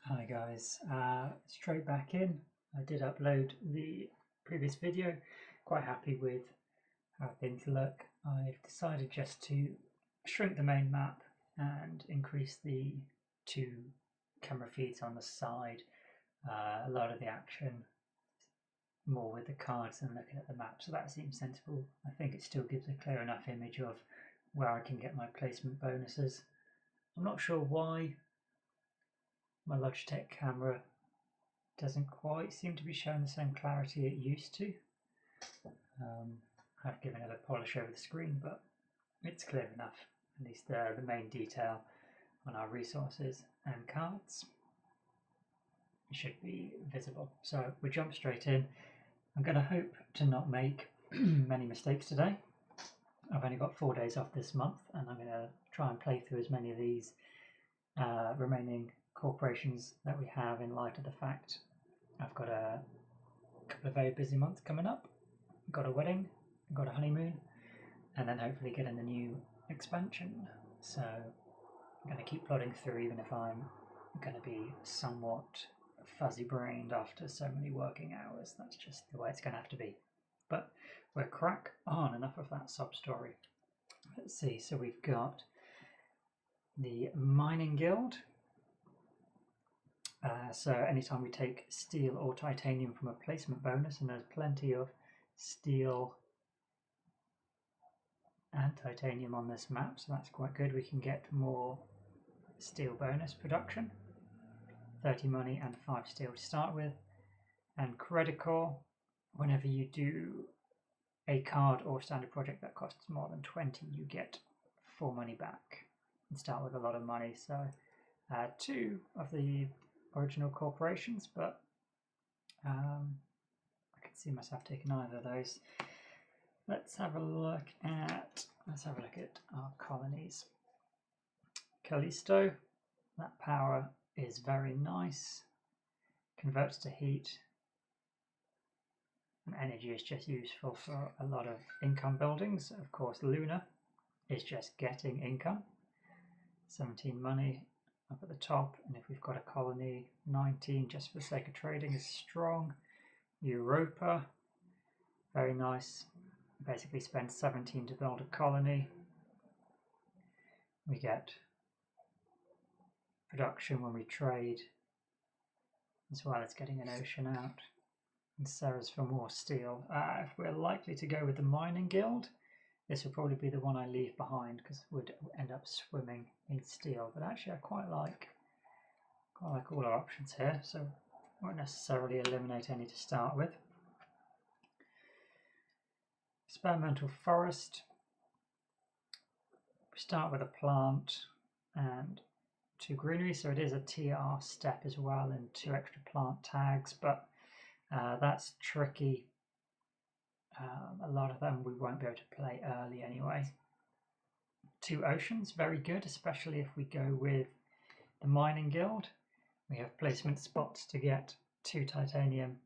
Hi guys, straight back in. I did upload the previous video, quite happy with how things look. I've decided just to shrink the main map and increase the two camera feeds on the side. A lot of the action more with the cards than looking at the map, so that seems sensible. I think it still gives a clear enough image of where I can get my placement bonuses. I'm not sure why my Logitech camera doesn't quite seem to be showing the same clarity it used to. I've given it a polish over the screen, but it's clear enough. At least the main detail on our resources and cards should be visible. So we jump straight in. I'm going to hope to not make many mistakes today. I've only got 4 days off this month, and I'm going to try and play through as many of these remaining corporations that we have, in light of the fact I've got a couple of very busy months coming up. I've got a wedding, I've got a honeymoon, and then hopefully getting the new expansion. So I'm going to keep plodding through, even if I'm going to be somewhat fuzzy-brained after so many working hours. That's just the way it's going to have to be. But we'll crack on. Enough of that sub-story. Let's see, so we've got the Mining Guild. So anytime we take steel or titanium from a placement bonus, and there's plenty of steel and titanium on this map, so that's quite good. We can get more steel bonus production, 30 money and 5 steel to start with. And credit core, whenever you do a card or standard project that costs more than 20, you get 4 money back and start with a lot of money. So 2 of the original corporations, but I can see myself taking either of those. Let's have a look at our colonies. Callisto, that power is very nice. Converts to heat, and energy is just useful for a lot of income buildings. Of course, Luna is just getting income. 17 money up at the top, and if we've got a colony, 19 just for the sake of trading is strong. Europa, very nice. Basically spend 17 to build a colony. We get production when we trade, as well as getting an ocean out. And Sarah's for more steel. If we're likely to go with the Mining Guild, this would probably be the one I leave behind, because we'd end up swimming in steel. But actually, I quite like all our options here, so won't necessarily eliminate any to start with. Experimental forest. We start with a plant and 2 greenery, so it is a TR step as well, and 2 extra plant tags, but that's tricky. A lot of them we won't be able to play early anyway. 2 oceans, very good, especially if we go with the Mining Guild. We have placement spots to get 2 titanium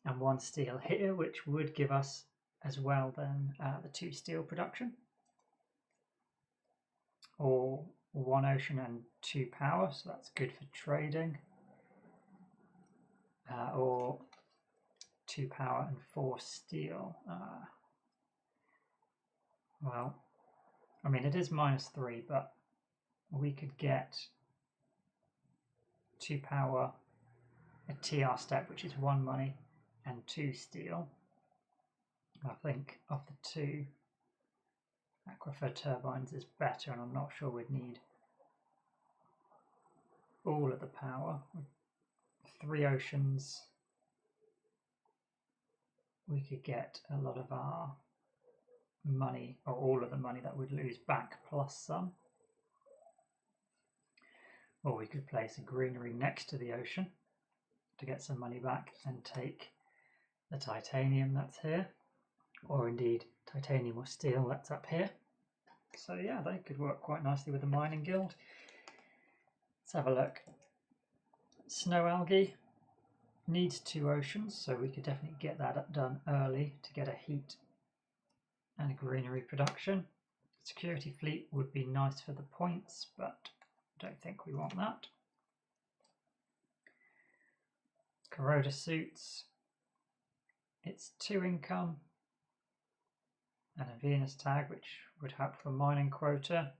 and 1 steel here, which would give us as well then the 2 steel production, or 1 ocean and 2 power, so that's good for trading, or 2 power and 4 steel. Well, I mean, it is -3, but we could get 2 power, a TR step, which is 1 money and 2 steel. I think of the 2, Aquifer Turbines is better, and I'm not sure we'd need all of the power. 3 oceans, we could get a lot of our money, or all of the money that we'd lose back, plus some. Or we could place a greenery next to the ocean to get some money back and take the titanium that's here, or indeed titanium or steel that's up here. So yeah, they could work quite nicely with the Mining Guild. Let's have a look. Snow algae needs 2 oceans, so we could definitely get that done early to get a heat and a greenery production. Security fleet would be nice for the points, but I don't think we want that. Corroder Suits, it's 2 income and a Venus tag, which would help for mining quota,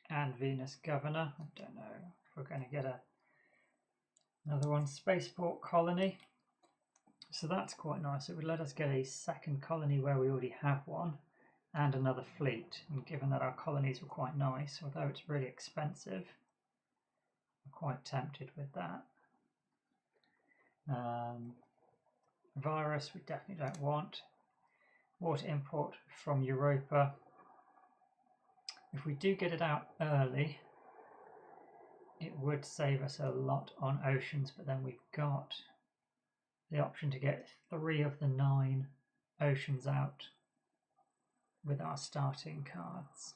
and Venus Governor. I don't know if we're going to get another one. Spaceport Colony, so that's quite nice. It would let us get a second colony where we already have one, and another fleet. And given that our colonies were quite nice, although it's really expensive, I'm quite tempted with that. Virus we definitely don't want. Water import from Europa. If we do get it out early, it would save us a lot on oceans, but then we've got the option to get 3 of the 9 oceans out with our starting cards.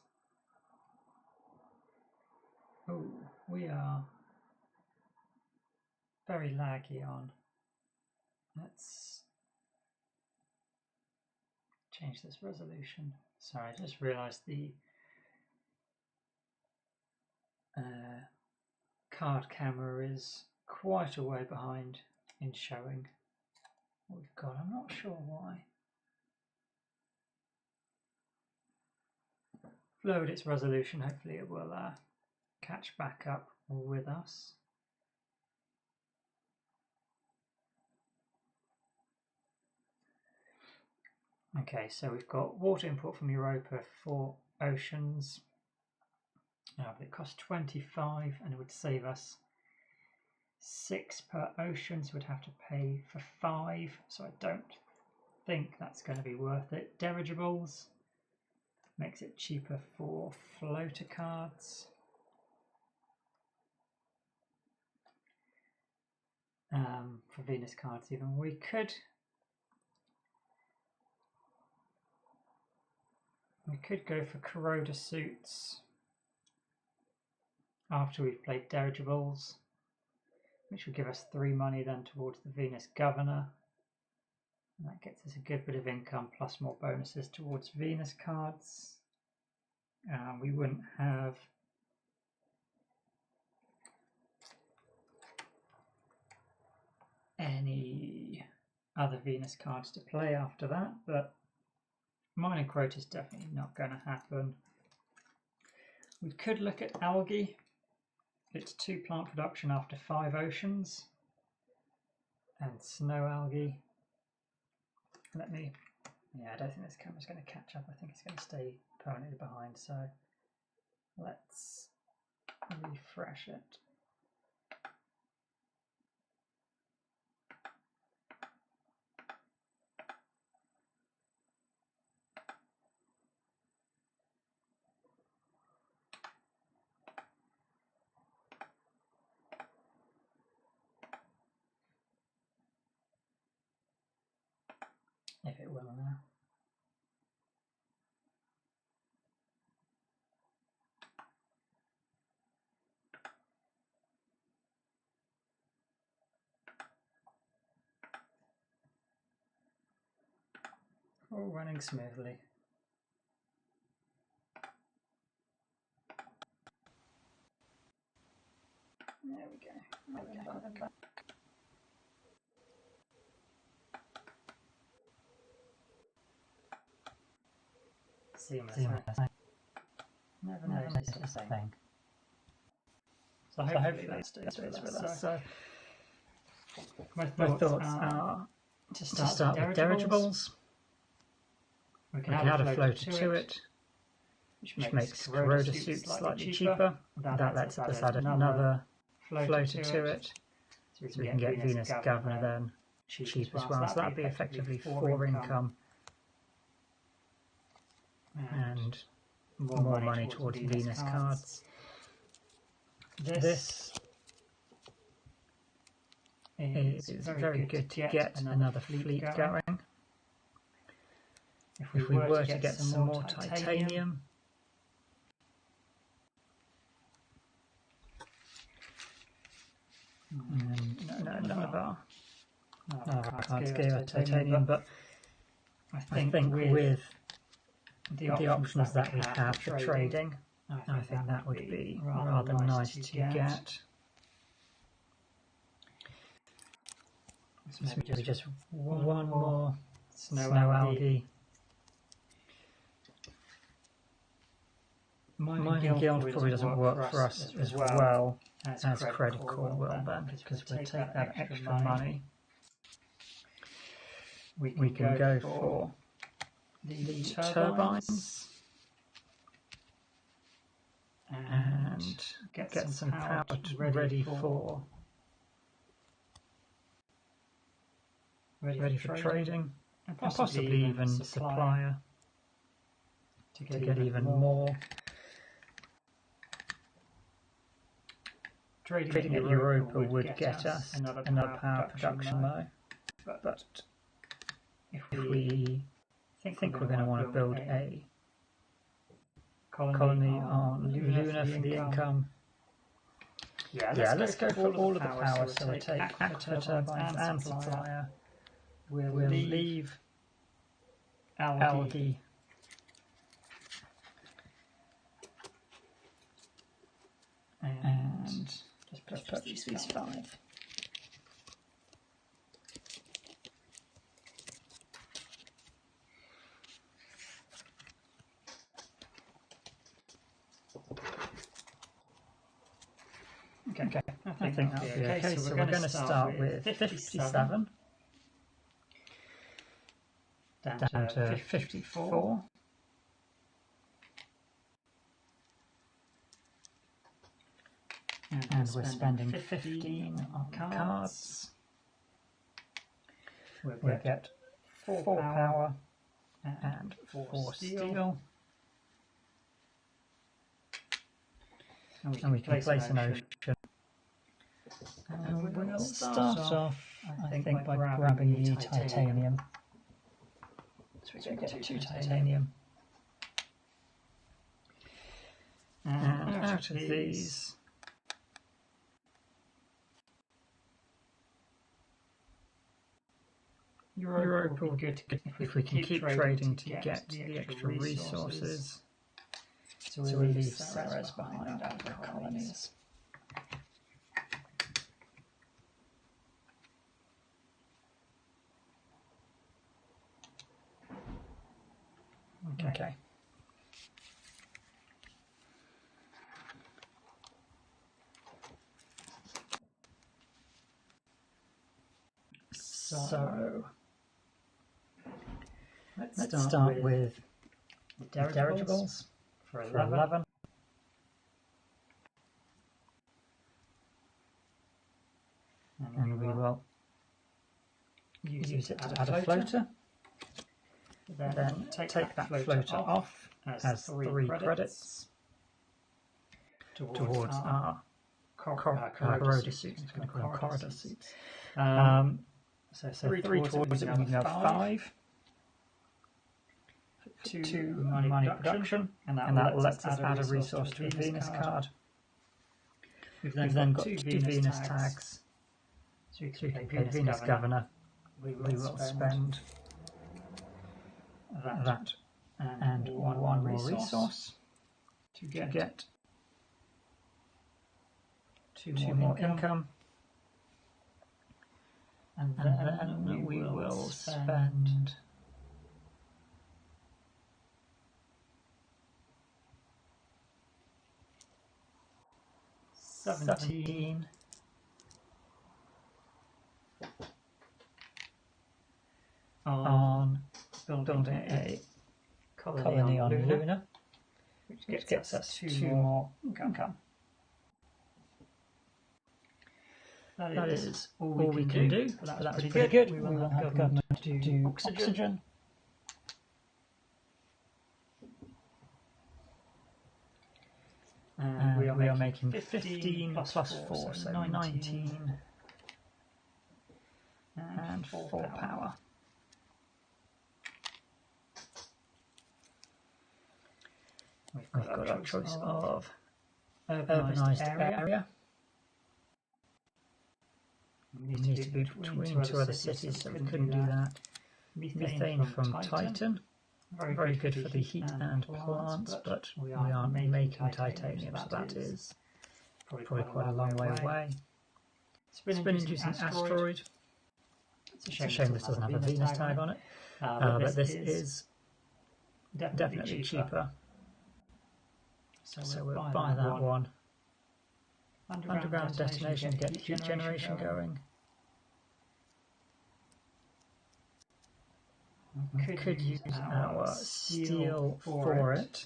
Oh, we are very laggy on. Let's change this resolution. Sorry, I just realised the card camera is quite a way behind in showing what we've got. I'm not sure why. Lowered its resolution, hopefully it will catch back up with us. Okay, so we've got water import from Europa for oceans. But it costs 25 and it would save us 6 per ocean, so we'd have to pay for 5, so I don't think that's going to be worth it. Dirigibles makes it cheaper for floater cards. For Venus cards even. We could go for Corroder Suits after we've played Dirigibles, which will give us 3 money then towards the Venus Governor. And that gets us a good bit of income plus more bonuses towards Venus cards. We wouldn't have any other Venus cards to play after that, but mining quota is definitely not going to happen. We could look at algae. It's 2 plant production after 5 oceans, and snow algae. I don't think this camera's going to catch up. I think it's going to stay permanently behind, so let's refresh it. If it will now. All running smoothly. There we go. Seamless. Never noticed a thing. So hopefully that stays with us. So my thoughts are to start with dirigibles. We can add a floater to it, which makes Corroder Suits slightly cheaper. That lets us add another floater to it, so we can get Venus Governor then cheap as well. So that would be effectively 4 income and more money towards Venus cards. This is very good to get another fleet going. If we were to get some more titanium, none of our cards gave us titanium, but I think with the options that we have for trading, I think that would be rather nice to get. So maybe just one more snow algae. Mining Guild probably doesn't work for us as well as Credit Core will then, because we'll take that extra money. We can go for the turbines and get some power ready for trading, and possibly even supplier to get even more. Trading at Europa would get us another power production though, but if we think we're going to want to build a colony on Luna for the income, let's go for all of the power, so we'll take Aqua Turbines and Supplier, we'll leave Algae and just purchase these 5. Okay, I think that'll be okay. So we're going to start with 57 down to 54. And we're spending 15 on cards. We'll get 4 power and 4 steel. And we can place an ocean. And we'll start off, I think, by grabbing the titanium. So we get 2 titanium. And out of these, Europa will get, if we can keep trading to get the extra resources. So we'll leave Sarah's behind out of Colonies. Okay. So let's start with the dirigibles for 11. And we will use it to add a floater. Then take that floater off as 3 credits towards our corridor suits. It's going to call them corridor suits. So 3 towards it, we can have 5. 2 money production, and that lets us add a resource to a Venus card. We've then got 2 Venus tags, so we can pay Venus Governor. We will spend that and one more resource to get 2 more income. And then we will spend 17 on building a colony on Luna, which gets us 2 more income. That is all we can do. That's pretty good. We want the government to do oxygen. And we are making 15 plus 4, so 19. And 4 power. We've got our choice of urbanised area. We need to be between 2 other cities, so we couldn't do that. Methane from Titan. Very good for the heat and plants, but we aren't making titanium, so that is probably quite a long way away. Spin-inducing asteroid. It's a shame this doesn't have a Venus tag on it, but this is definitely cheaper. So we'll buy that one. Underground detonation to get heat generation going. We could use our steel for it.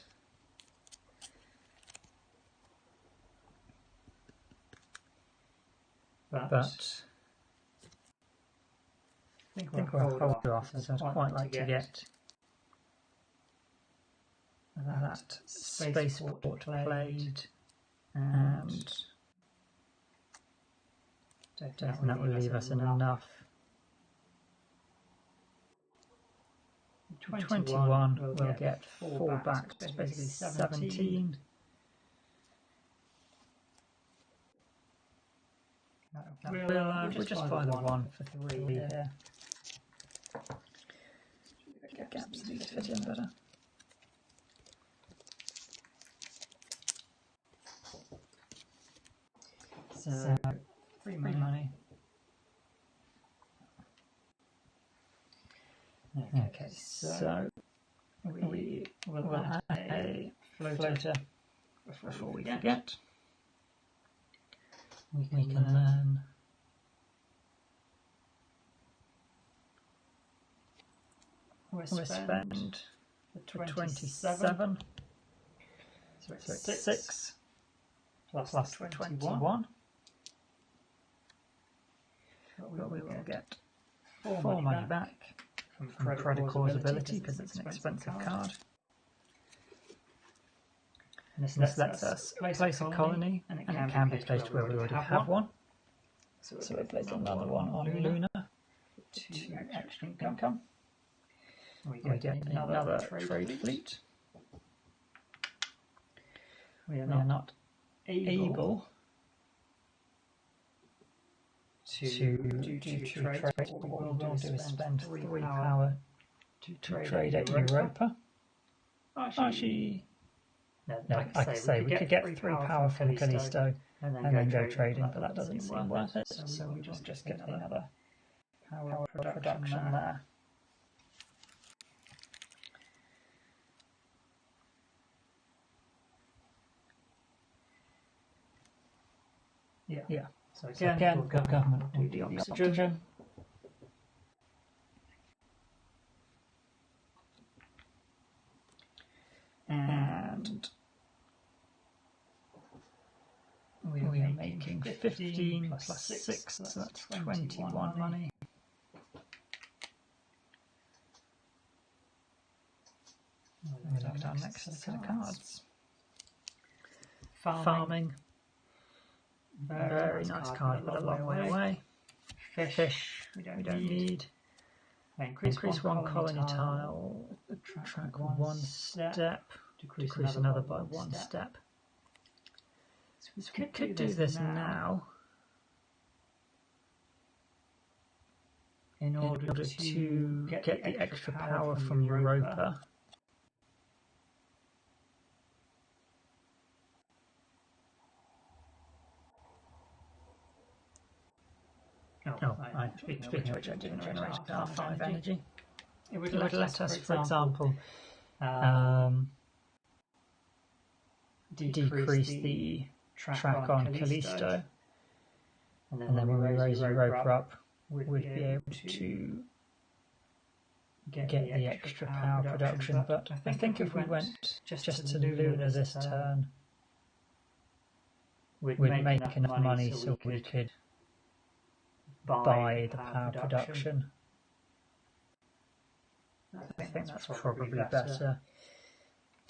But I think we'll hold off, as I'd quite like to get that spaceport played, and that will leave us in enough. 21 we'll get 4 back, basically 17. We'll just buy the 1 for 3 here. Get gaps to fit in better. So, free money. Okay, so we will add a floater before we forget. We can then we'll spend for 27, so it's 6 plus 21, but we will get 4 money back from Prelude's ability because it's an expensive card. And this lets us place a colony, and it can be placed where we already have one. So we'll place another one on Luna for 2 extra income. We get another trade fleet. We are not able to do 2 trades, but what we will do is spend 3 power to trade at Europa. Actually, like I say, we could get 3 power from Callisto and then go trading, but that doesn't seem worth it, so we just get another power production there. Yeah. So again, government will do the oxygen. And we are making 15 plus 6, so that's 21 money. We look down next set of cards. Farming. Very nice card, but a long way away. Fish, we don't need. Increase 1 colony tile, track 1 step, decrease another by 1 step. So we could do this now in order to get the extra power from Europa. Speaking of which, I didn't generate R5 energy. It would let us, for example, decrease the track on Callisto, and then when we raise Europa up, we'd be able to get the extra power production. But I think if we went just to Luna this turn, we'd make enough money so we could buy the power production. I think that's probably better.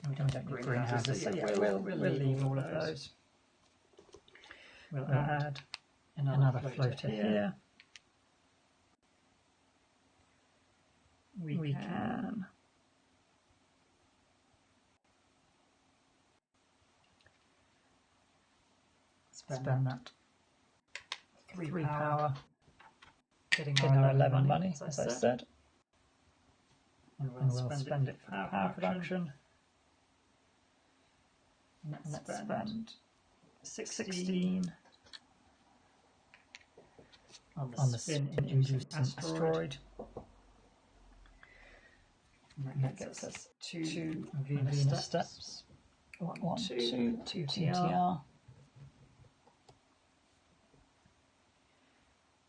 We don't need greenhouses, so yeah, we'll leave all of those. We'll add another floater here. We can spend that 3 power, getting our 11 money, as I said. And we'll spend it for power production. And let's spend 16 on the spin-inducing asteroid. And that gets us 2 Venus steps. 1, 2 TR.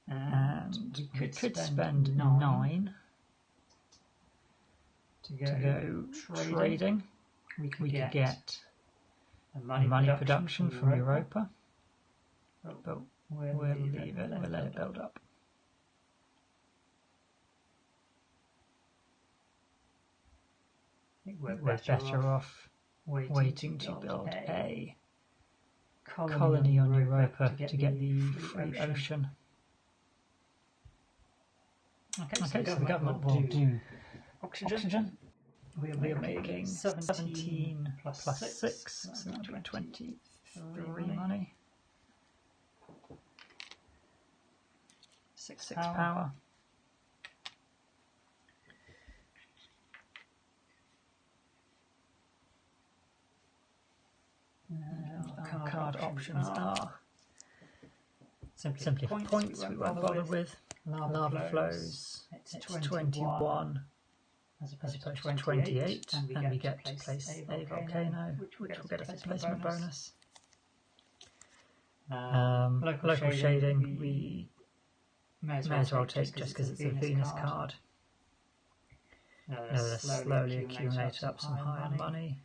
And we could spend 9 to go trading. We could get a money production from Europa, but we'll leave it, we'll let it build up. I think we're better off waiting to build a colony on Europa to get the free ocean. Okay, so the government will do oxygen. We are making 17 plus 6, so that'll be 23 money. 6 power. Our card options are simply points we won't bother with. Lava flows, it's 21 as opposed to 28, and we get to place a volcano, which will get us a placement bonus. Local shading we may as well take just because it's a Venus card. Let's slowly accumulate up some higher money.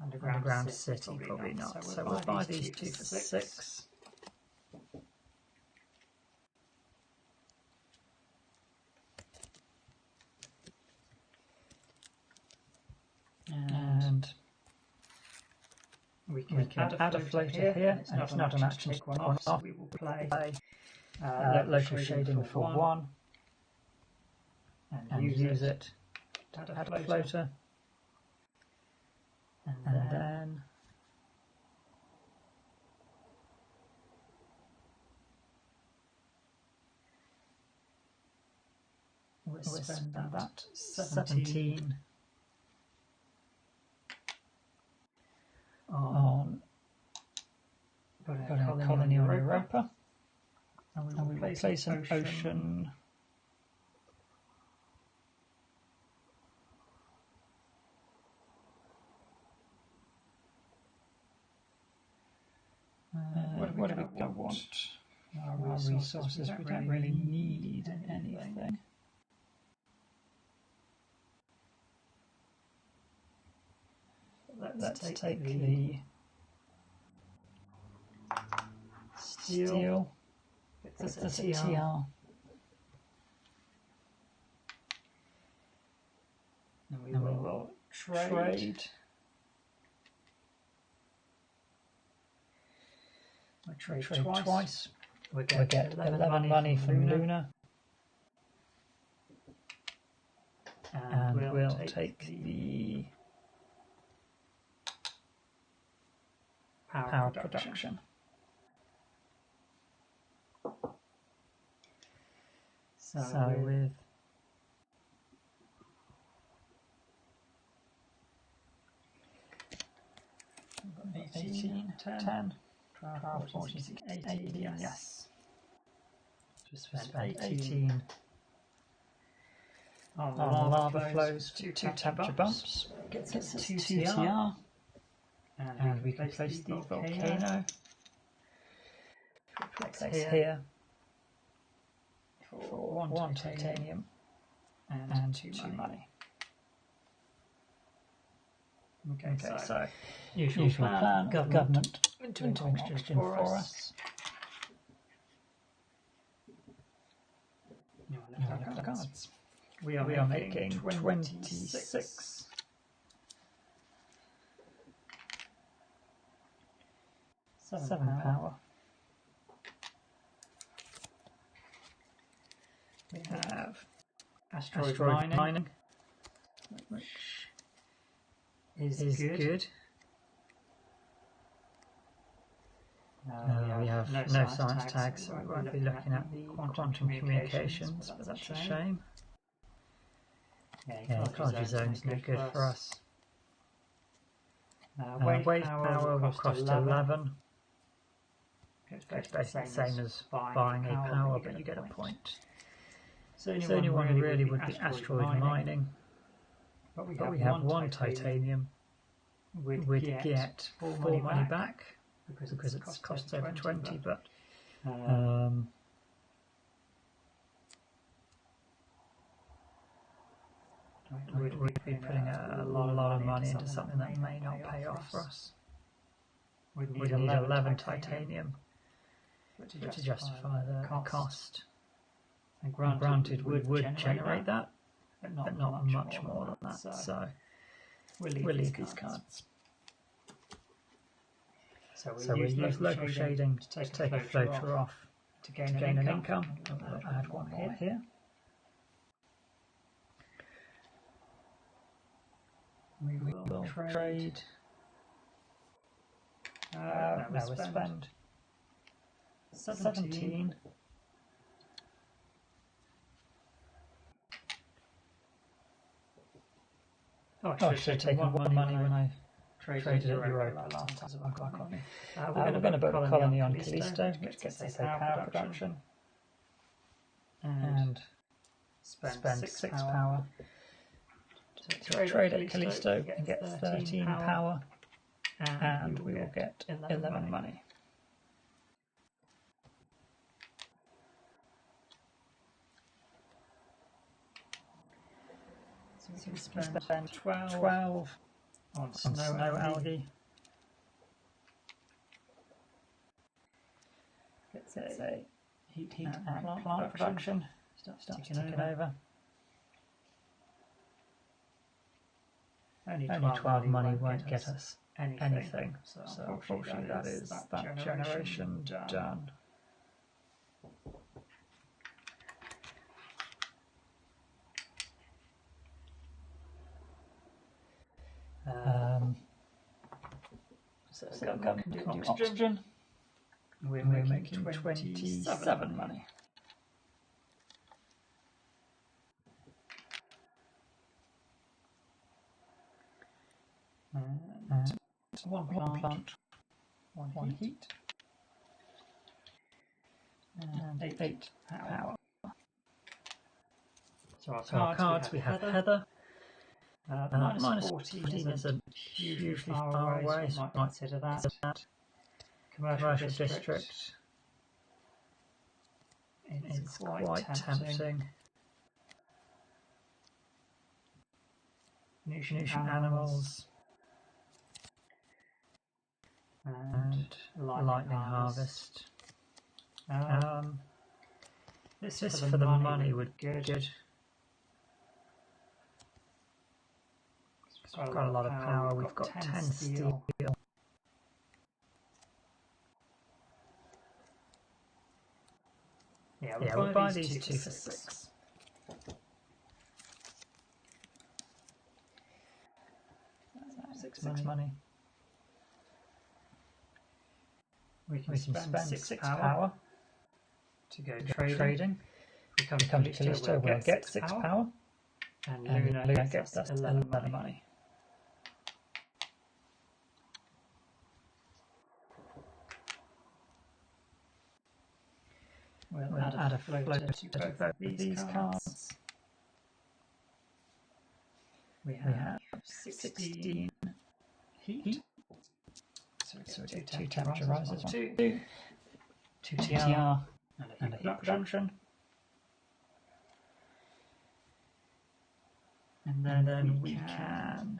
Underground City, probably not. So we'll buy these 2 for 6. And we can add a floater here, and it's not an action to take one off. We will play local shading for 1 and use it to add a floater. And then we'll spend that 17 on putting a colony on Europa, and we will place an ocean what do we want? Our resources, we don't really need anything. Let's take the steel. It's a TR. And we will trade. We trade twice. We get 11 money from Luna. And we'll take the power production. So with 18, 10, 12, 14, 16, 18, yes. Just spend 18 on lava flows, 2 temperature bumps, gets us 2 TR, and we can place the volcano. Place here for 1 titanium and 2 money. Okay, so usual plan, government into oxygen for us. Now look at the cards. We are making 26. Seven power. We have asteroid mining, which is good. We have no science tags, so we won't be looking at the quantum communications, but that's a shame. Yeah, ecology zone's no good for us. Wave power will cost 11. It's basically the same as buying a power, but you get a point. So the only one really would be asteroid mining. But we have one titanium. We'd get 4 money back because it's cost over 20, but we'd be putting a lot of money into something that may not pay off for us. We'd need 11 titanium to justify the cost. And granted, we would generate that, but not much more than that. So we'll leave these cards. So we'll use local shading to take a floater off to gain an income. I'll add one more here. We will trade. No, we'll spend 17. I should have taken one money when I traded at Europa last time. We're going to build a colony on Callisto, which gets us a power production, and spend 6 power to trade at Callisto and get 13 power, and we will get 11 money. So we spend 12 on snow algae. Gets a heat and plant production. Starts ticking over. Only 12 money won't get us anything. So unfortunately that is that generation done. So government can do oxygen. We're making 27 money. And one plant, one heat, and 8 power. So our cards we have Heather. Minus 14 isn't hugely far away, so I might consider that. Commercial district is quite tempting. Nutrient animals and lightning harvest. This for the money would be good. We've got a lot of power. We've got 10 steel. Yeah, we'll buy these two for 6. Six money. We can spend 6 power to go trading. We come to Callisto, we'll get 6 power. And Luna gets us 11 money. We'll add a floater to both these cards. We have 16 heat. So we get 2 temperature rises, 2 TR, and a heat production. And then we can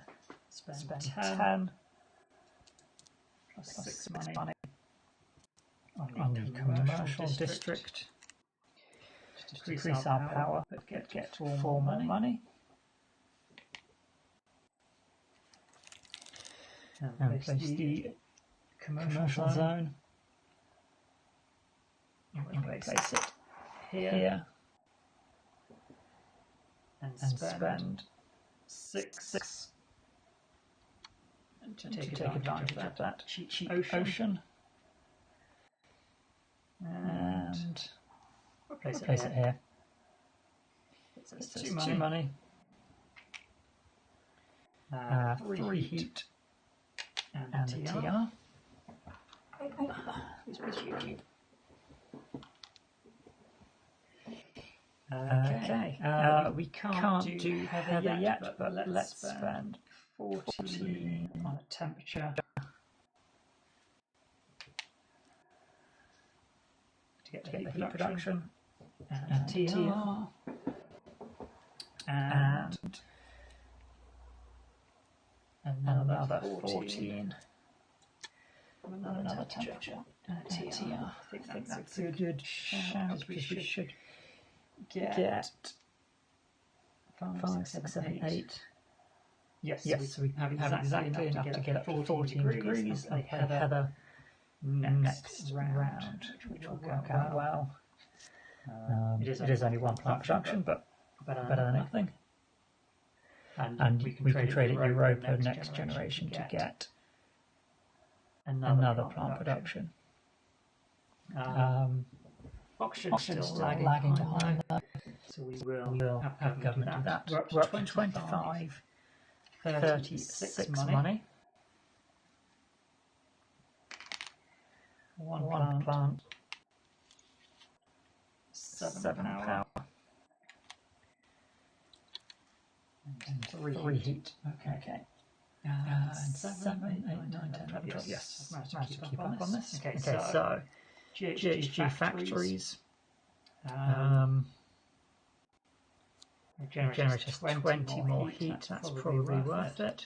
spend 10 plus 6 money on the commercial district to decrease our power, but get 4 more money. And place the commercial zone. And place it here. And spend 6 to take advantage of that cheap ocean. And place it here. So it's 2 money. 3 heat and TR. you. We can't do heather yet, but let's spend 14 on a temperature to get the heat production, and TR, and another 14 on another temperature, TR. I think that's a good shout, because we should get 5, 6, 7, 8. Yes, so we have exactly enough to get up to 14 degrees and play heather next round, which will work out well. It is only one plant production, but better than nothing. And we can trade at Europa next generation to get another plant production. Oxygen's still lagging behind though, so we will have government do that. We're up to 25, 36 money. One plant, 7 power. And 3 heat. Okay. 7, 8, 9, 10, 11, 12. Yes, I've managed to keep up on this. Okay, so GHG factories. Generate us 20 more heat. That's probably worth it.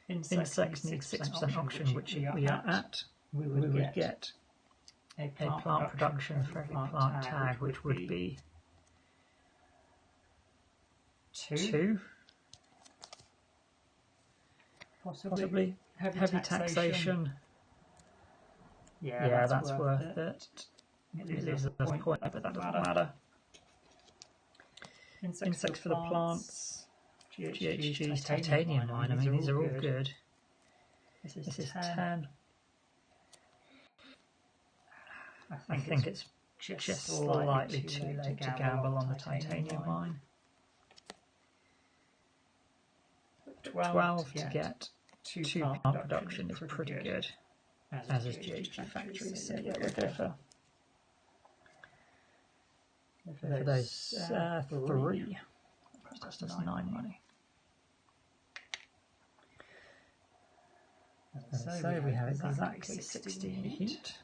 Insects need 6% oxygen, which we are at. We would get a plant production for every plant tag, which would be 2. Possibly. Heavy taxation. Yeah, that's worth it. It leaves us a point, but that doesn't matter. Insects for the plants. GHG, titanium mine. I mean, these are all good. This is 10. I think it's just slightly too late to gamble on the titanium mine. 12 to get 2 plant production is pretty good, as is GHG factories. So yeah, we'll go for those 3. That's just 9 money. So we have exactly 16 heat.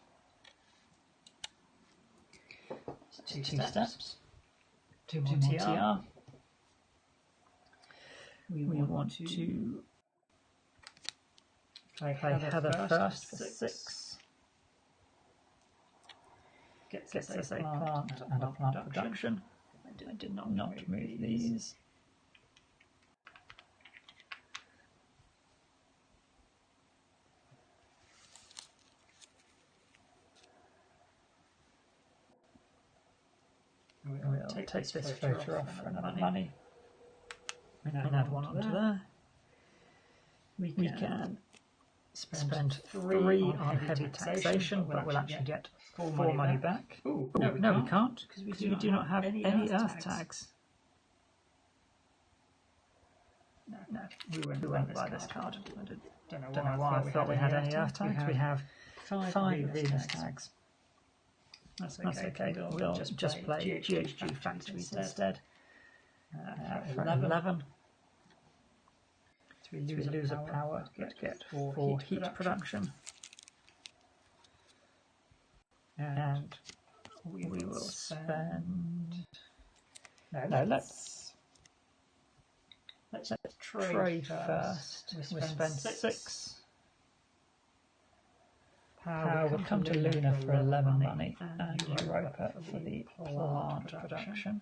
2 steps. 2 more TR. We want to play heather first for 6. Gets us a plant and a plant production. I did not move these. We'll take this photo off for another money. We can add one onto there. We can spend 3 on heavy taxation, but we'll actually get 4 money back. Ooh, no, we can't, because we do not have any earth tags. No, we won't buy this card. I don't know why I thought we had any earth tags. We have 5 Venus tags. That's okay. We'll just play GHG factories instead. For 11. So we lose a power, but get 4 heat production. And we will spend... No, let's trade first. We spend 6 power. We'll come to Luna for 11 money and Europa for the plant production.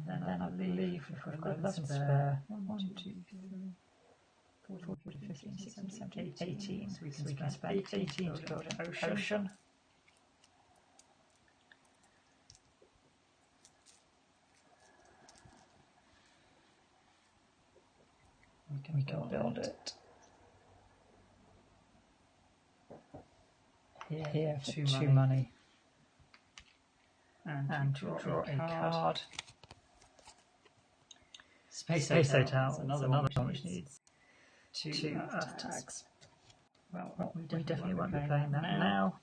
And then I believe if we've got 11 spare, 1, 2, 3, 4, 15, 16, 17, 18. So we can spend 18 to build an ocean. We can build it here for 2 money. And to draw a card. Space Hotel. Hotel. That's another one which needs two Earth tags. Well, we definitely won't be playing that now.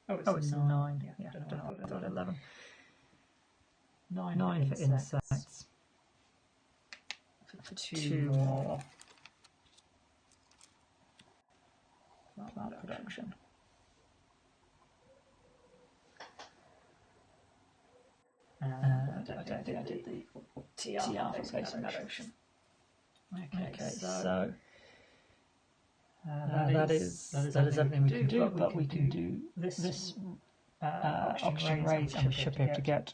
Oh, it's 9. Yeah, don't don't know know what what 11. 9 for insects. For two more. Plant production. I don't think I did the TR for Space Ocean. Okay, so that is everything we can do, but we can do this oxygen rays, and we should be able to get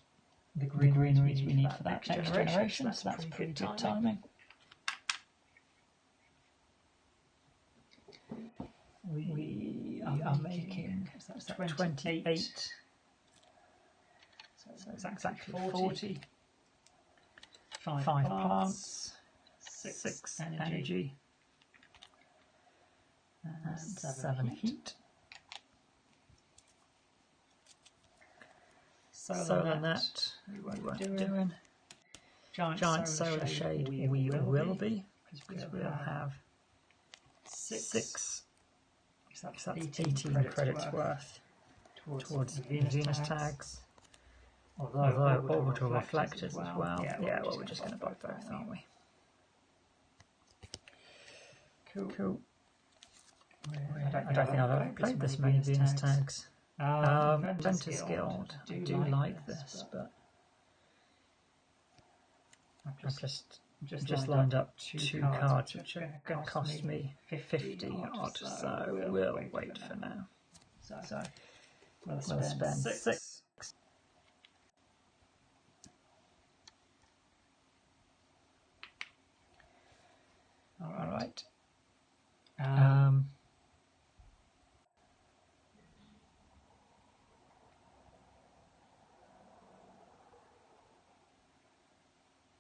the greeneries we need for that next generation, so that's pretty good timing. We are making 28, so it's exactly 40. 5 plants, 6 energy, and 7 heat. Solar net we won't be doing. Giant solar shade we will be, because we'll have 6. So that's 18 credits worth towards the Venus tags. Although orbital reflectors as well. Yeah, well, we're just going to buy both, aren't we? Cool. I don't think I've ever played this many Venus tags. Inventor's Guild. I do like this, but I've just lined up 2 cards which are going to cost me 50 odd, so we'll wait for now. So we'll spend 6. Alright.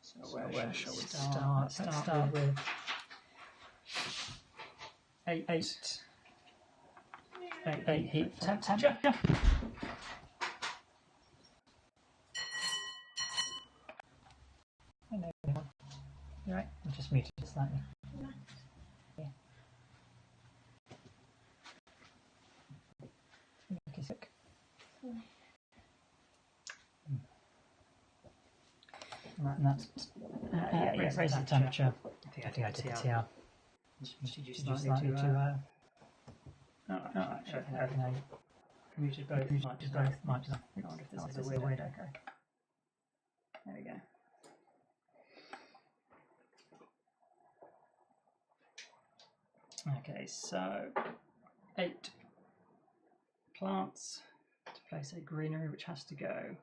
So where shall we start? Let's start with 8 heat temperature. Hello everyone. You right? I just muted it slightly. Yeah. Okay, sick. And that's raise the temperature. I think I did the TR. Did you slightly too I think I muted both. Might do that. I wonder if this is a weird echo. There we go. Okay, so 8 plants to place a greenery, which has to go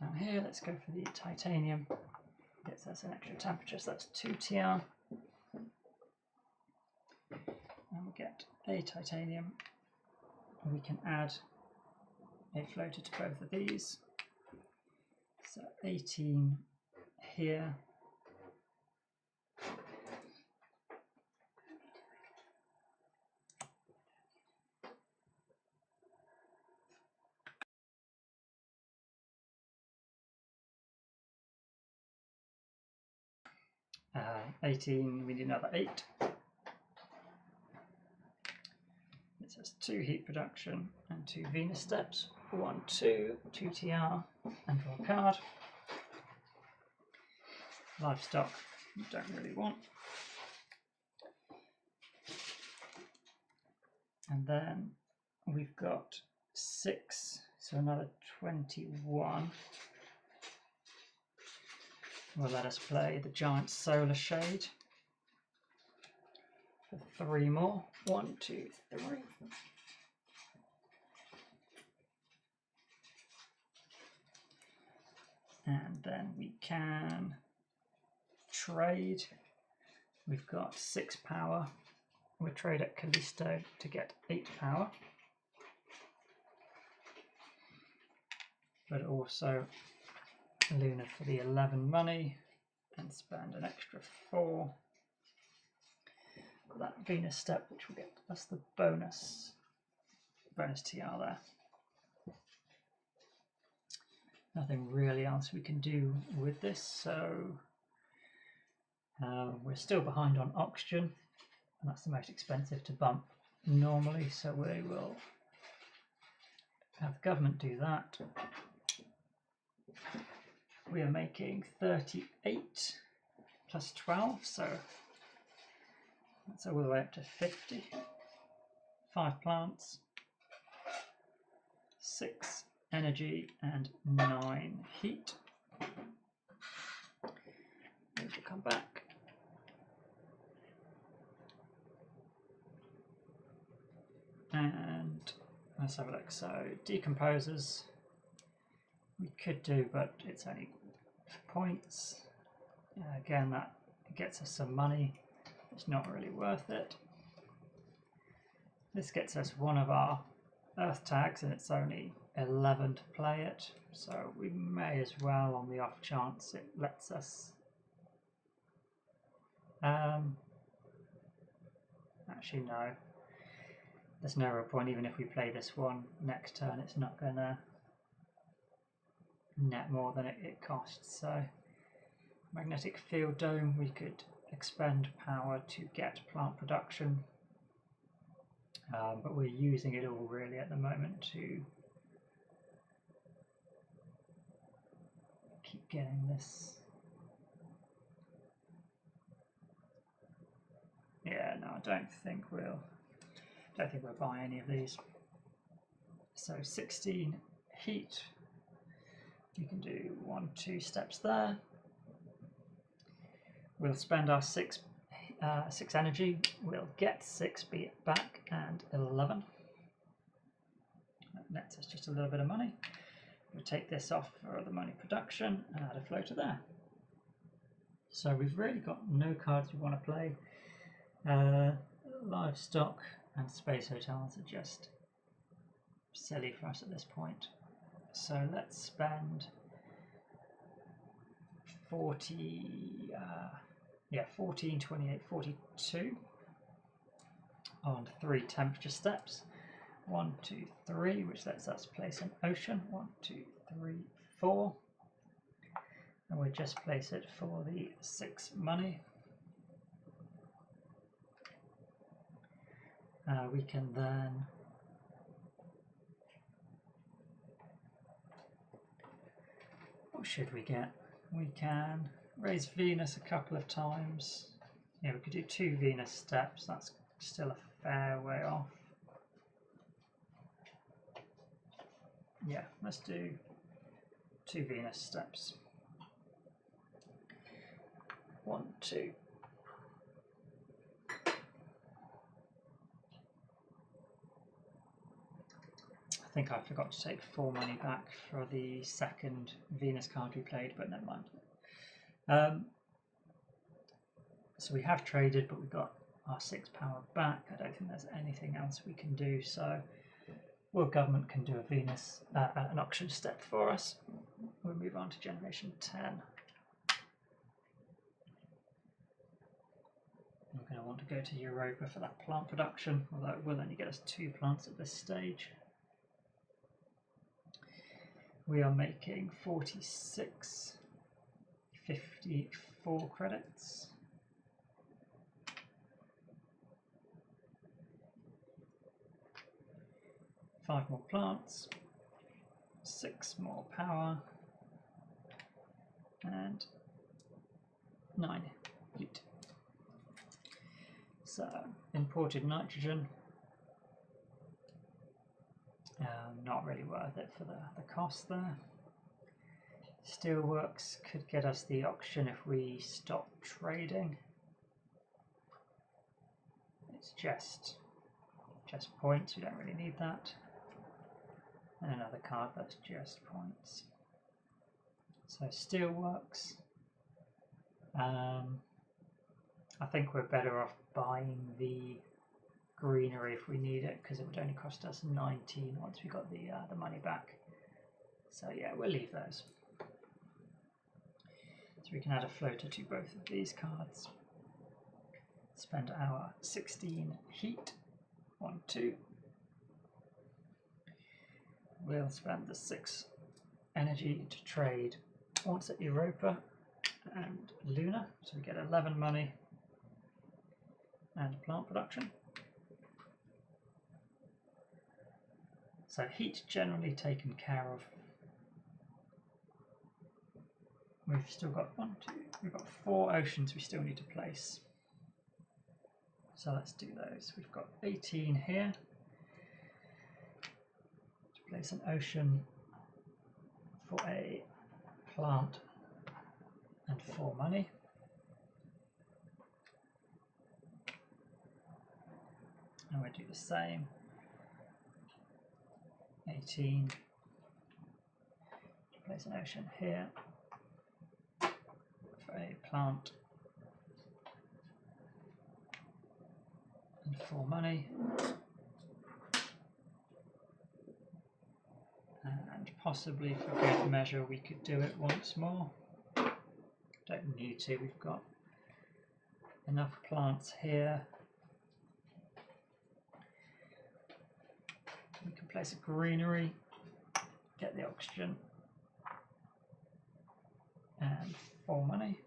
down here. Let's go for the titanium. Gets us an extra temperature, so that's 2 TR. And we get a titanium. We can add a floater to both of these. So 18 here. Uh, 18, we need another 8. It says 2 heat production and 2 Venus steps. 1, 2 TR, and draw a card. Livestock, we don't really want. And then we've got 6, so another 21. Will let us play the giant solar shade for 3 more. 1, 2, 3. And then we can trade. We've got 6 power. We'll trade at Callisto to get 8 power. But also Luna for the 11 money and spend an extra 4 for that Venus step, which will get us the bonus TR there. nothing really else we can do with this, so we're still behind on oxygen, and that's the most expensive to bump normally, so we will have the government do that. We are making 38 plus 12, so that's all the way up to 50. 5 plants, 6 energy, and 9 heat. These will come back. And let's have a look. So decomposers we could do, but it's only for points. Again, that gets us some money. It's not really worth it. This gets us one of our earth tags, and it's only 11 to play it, so we may as well, on the off chance it lets us. Actually, no. There's no real point. Even if we play this one next turn, it's not going to net more than it costs. So, magnetic field dome, we could expend power to get plant production. But we're using it all really at the moment to keep getting this. Yeah, no, I don't think we'll buy any of these. So 16 heat. We can do 1-2 steps there. We'll spend our 6 energy. We'll get 6 back and 11. That nets us just a little bit of money. We'll take this off for the money production and add a floater there. So we've really got no cards we want to play. Livestock and space hotels are just silly for us at this point. So let's spend 14, 28, 42 on 3 temperature steps. 1, 2, 3, which lets us place an ocean. 1, 2, 3, 4. And we'll just place it for the 6 money. We can then what should we get? We can raise Venus a couple of times. Yeah, we could do 2 Venus steps. That's still a fair way off. Yeah, let's do 2 Venus steps. 1, 2. I think I forgot to take 4 money back for the second Venus card we played, but never mind. So we have traded, but we got our 6 power back. I don't think there's anything else we can do, so World Government can do a Venus, an auction step for us. We'll move on to generation 10. We're going to want to go to Europa for that plant production, although it will only get us 2 plants at this stage. We are making 46, 54 credits. Five more plants, 6 more power, and 9 heat. So, imported nitrogen. Not really worth it for the cost there. Steelworks could get us the auction if we stop trading. It's just points, we don't really need that. And another card that's just points. So Steelworks. I think we're better off buying the greenery if we need it, because it would only cost us 19 once we got the money back. So yeah, we'll leave those. So we can add a floater to both of these cards. Spend our 16 heat. 1, 2. We'll spend the 6 energy to trade once at Europa and Luna, so we get 11 money and plant production. So heat generally taken care of. We've still got we've got 4 oceans we still need to place. So let's do those. We've got 18 here. To place an ocean for a plant and 4 money. And we'll do the same. 18. To place an ocean here for a plant and 4 money. And possibly for good measure we could do it once more. Don't need to, we've got enough plants here. We can place a greenery, get the oxygen and 4 money.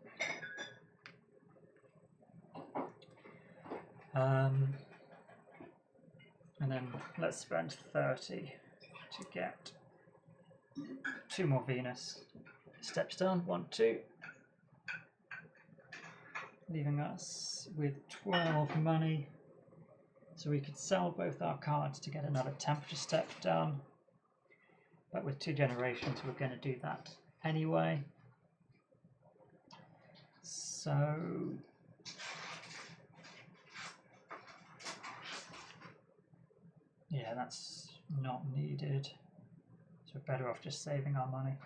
And then let's spend 30 to get 2 more Venus steps down, 1, 2, leaving us with 12 money. So we could sell both our cards to get another temperature step done, but with 2 generations we're going to do that anyway. So yeah, that's not needed. So we're better off just saving our money.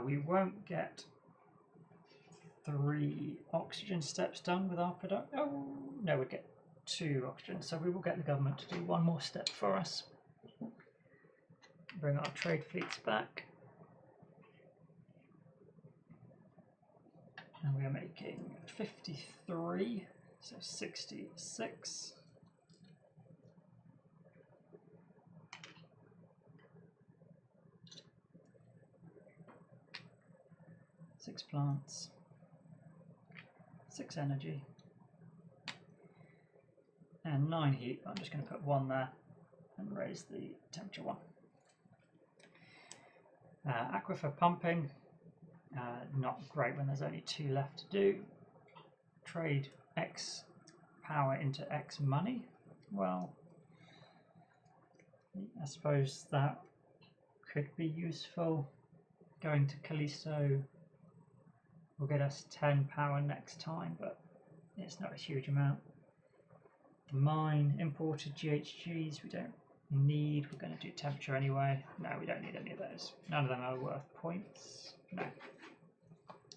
We won't get 3 oxygen steps done with our product. Oh no, we'd get 2 oxygen, so we will get the government to do 1 more step for us. Bring our trade fleets back. And we are making 53, so 66. Six plants, 6 energy, and 9 heat. I'm just going to put 1 there and raise the temperature 1. Aquifer pumping, not great when there's only 2 left to do. Trade X power into X money. Well, I suppose that could be useful. Going to Callisto will get us 10 power next time, but it's not a huge amount. Mine, imported GHGs, we don't need. We're going to do temperature anyway. No, we don't need any of those. None of them are worth points. No.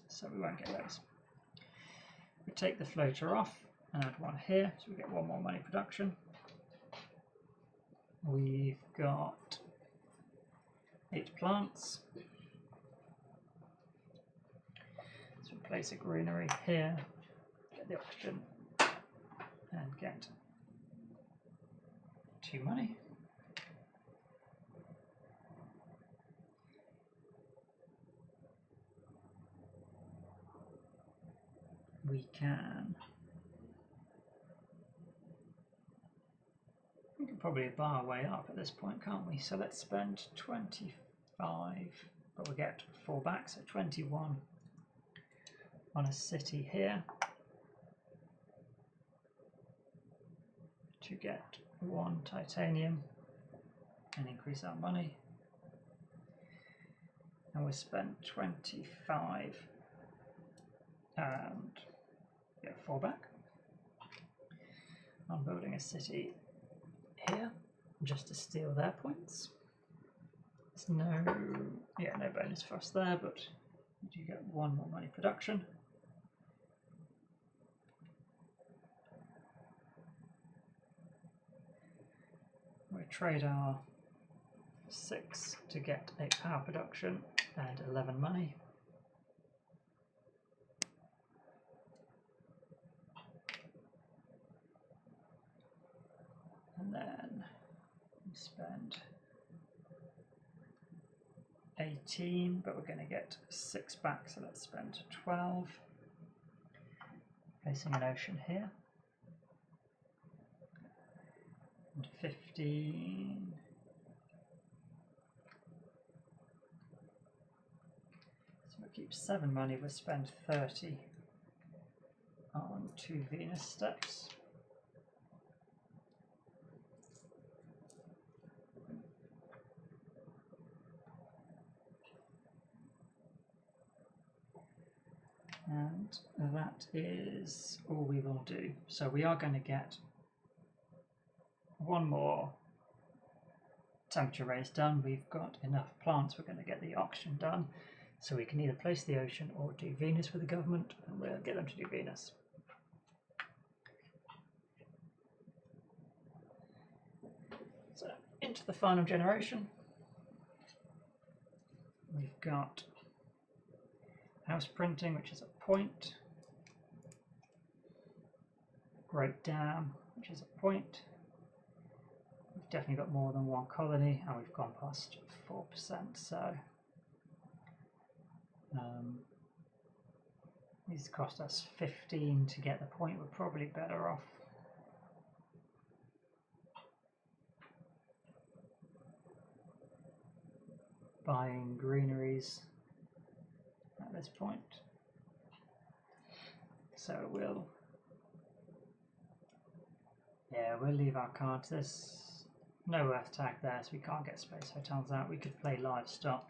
So we won't get those. We take the floater off and add 1 here, so we get 1 more money production. We've got 8 plants. So we place a greenery here, get the oxygen, and get 2 money. We can probably bar our way up at this point, can't we? So let's spend 25, but we'll get 4 back, so 21 on a city here to get 1 titanium and increase our money. And we'll spend 25 and get 4 back on building a city here just to steal their points. There's no bonus for us there, but we do get 1 more money production. We trade our 6 to get a power production and 11 money. And then we spend 18, but we're going to get 6 back, so let's spend 12. Placing an ocean here. And 15. So we'll keep 7 money, we'll spend 30 on 2 Venus steps. And that is all we will do. So we are going to get 1 more temperature raise done. We've got enough plants, we're going to get the auction done. So we can either place the ocean or do Venus for the government, and we'll get them to do Venus. So into the final generation. We've got house printing, which is a point. Great Dam, which is a point. We've definitely got more than 1 colony, and we've gone past 4%, so these cost us 15 to get the point. We're probably better off buying greeneries at this point. So we'll leave our cards. There's no earth tag there, so we can't get space hotels out. We could play livestock.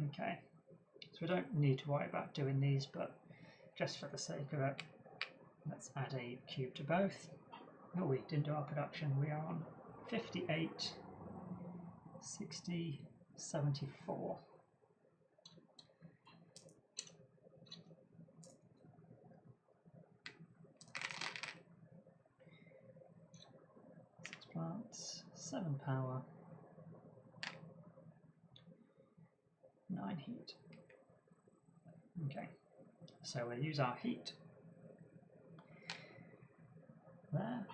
Okay, so we don't need to worry about doing these, but just for the sake of it, let's add a cube to both. Oh, we didn't do our production. We are on 58, 60, 74. Plants, 7 power, 9 heat. Okay, so we'll use our heat there.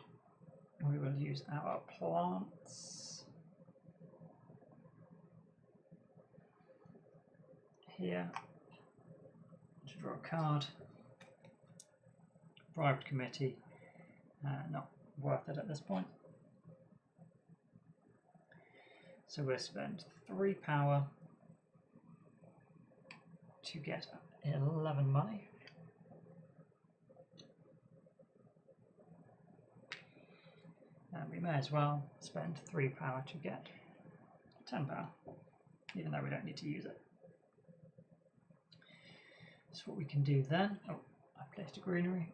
We will use our plants here to draw a card. Bribed committee, not worth it at this point. So we'll spend 3 power to get 11 money. And we may as well spend 3 power to get 10 power, even though we don't need to use it. So what we can do then, oh, I placed a greenery.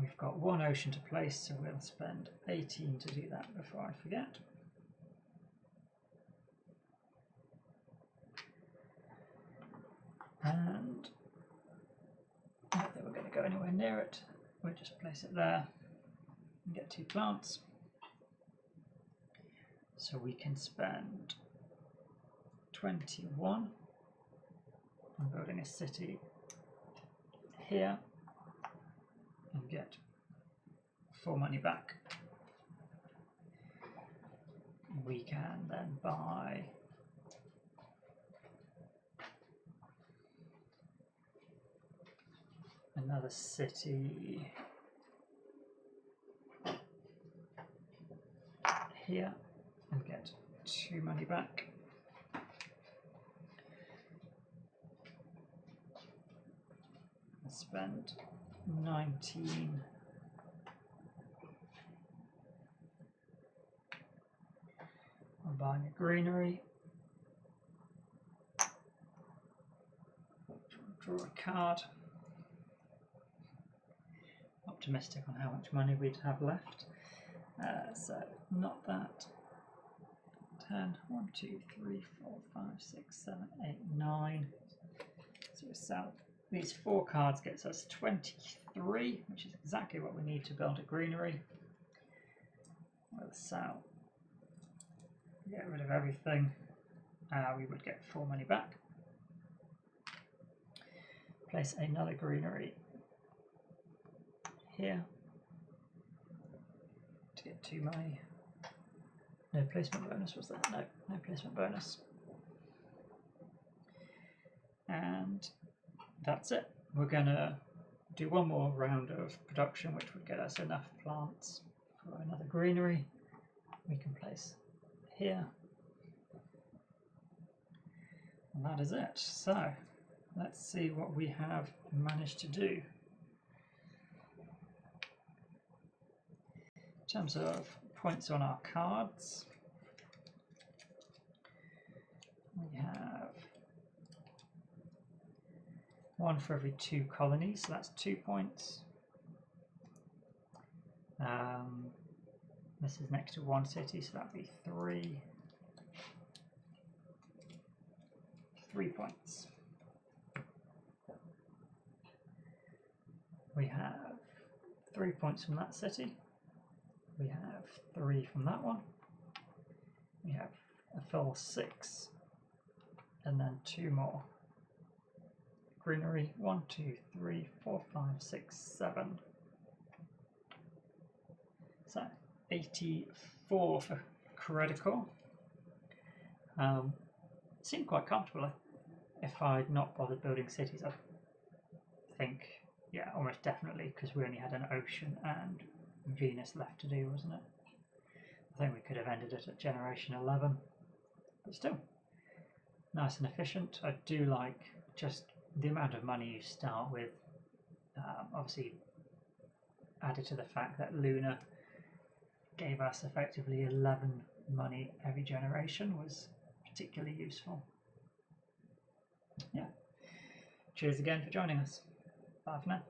We've got 1 ocean to place, so we'll spend 18 to do that before I forget. And I don't think we're going to go anywhere near it. We'll just place it there and get 2 plants. So we can spend 21 on building a city here and get 4 money back. We can then buy another city here and get 2 money back. And spend 19 on buying a greenery. Draw a card. Optimistic on how much money we'd have left. So not that. 10, 1, 2, 3, 4, 5, 6, 7, 8, 9. So we sell these 4 cards, gets us 23, which is exactly what we need to build a greenery. We'll sell, get rid of everything. We would get 4 money back. Place another greenery here to get 2 money. No placement bonus, was there? No, no placement bonus. And that's it. We're going to do one more round of production, which would get us enough plants for another greenery. We can place here. And that is it. So let's see what we have managed to do. In terms of points on our cards, we have 1 for every 2 colonies, so that's 2 points. This is next to 1 city, so that'd be 3 points. We have 3 points from that city. We have 3 from that one. We have a full 6, and then 2 more. Greenery, 1, 2, 3, 4, 5, 6, 7. So 84 for critical. Seemed quite comfortable. If I'd not bothered building cities, I think, yeah, almost definitely, because we only had an ocean and Venus left to do, wasn't it? I think we could have ended it at generation 11, but still nice and efficient. I do like just the amount of money you start with. Obviously added to the fact that Luna gave us effectively 11 money every generation was particularly useful. Yeah. Cheers again for joining us. Bye for now.